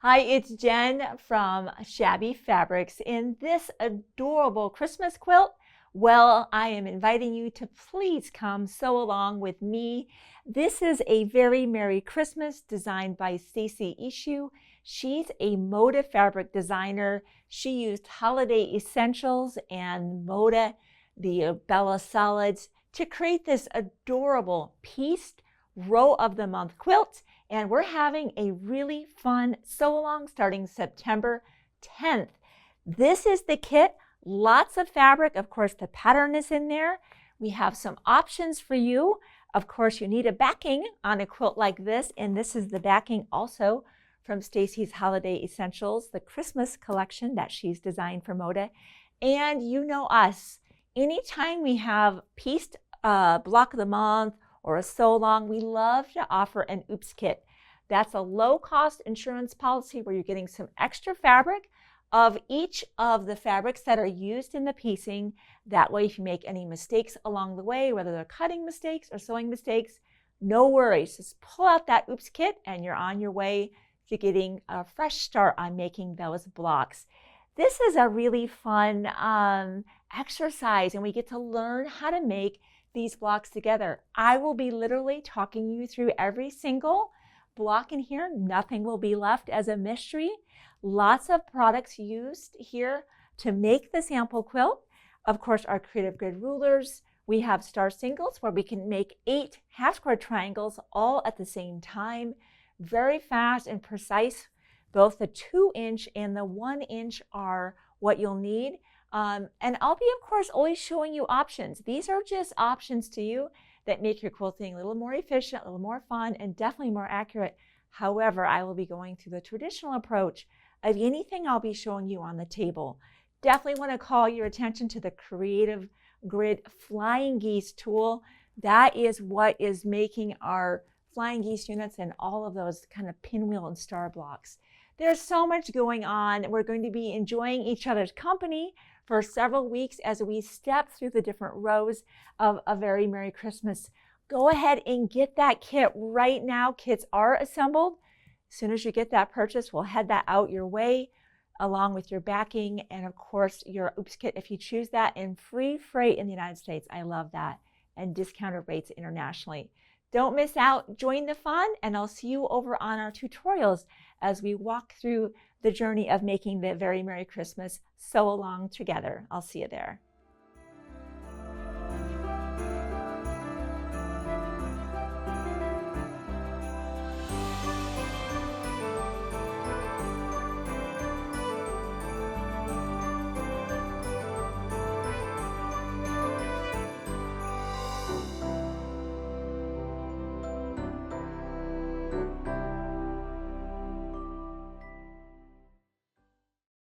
Hi, it's Jen from Shabby Fabrics. In this adorable Christmas quilt, well, I am inviting you to please come sew along with me. This is a very Merry Christmas designed by Stacy Iest Hsu. She's a Moda fabric designer. She used holiday essentials and Moda, the Bella solids, to create this adorable pieced row of the month quilt. And we're having a really fun sew along starting September 10th. This is the kit, lots of fabric. Of course, the pattern is in there. We have some options for you. Of course, you need a backing on a quilt like this, and this is the backing also from Stacy's Holiday Essentials, the Christmas collection that she's designed for Moda. And you know us, anytime we have pieced block of the month or a sew along, we love to offer an oops kit. That's a low-cost insurance policy where you're getting some extra fabric of each of the fabrics that are used in the piecing. That way, if you make any mistakes along the way, whether they're cutting mistakes or sewing mistakes, no worries. Just pull out that oops kit and you're on your way to getting a fresh start on making those blocks. This is a really fun exercise, and we get to learn how to make these blocks together. I will be literally talking you through every single block in here. Nothing will be left as a mystery. Lots of products used here to make the sample quilt. Of course, our creative grid rulers. We have star singles where we can make 8 half square triangles all at the same time. Very fast and precise. Both the 2-inch and the 1-inch are what you'll need. And I'll be, of course, always showing you options. These are just options to you that make your quilting a little more efficient, a little more fun, and definitely more accurate. However, I will be going through the traditional approach of anything I'll be showing you on the table. Definitely want to call your attention to the Creative Grid Flying Geese tool. That is what is making our flying geese units and all of those kind of pinwheel and star blocks. There's so much going on. We're going to be enjoying each other's company for several weeks as we step through the different rows of A Very Merry Christmas. Go ahead and get that kit right now. Kits are assembled. As soon as you get that purchase, we'll head that out your way along with your backing and, of course, your oops kit if you choose that, and free freight in the United States. I love that. And discounted rates internationally. Don't miss out. Join the fun, and I'll see you over on our tutorials as we walk through the journey of making the Very Merry Christmas sew along together. I'll see you there.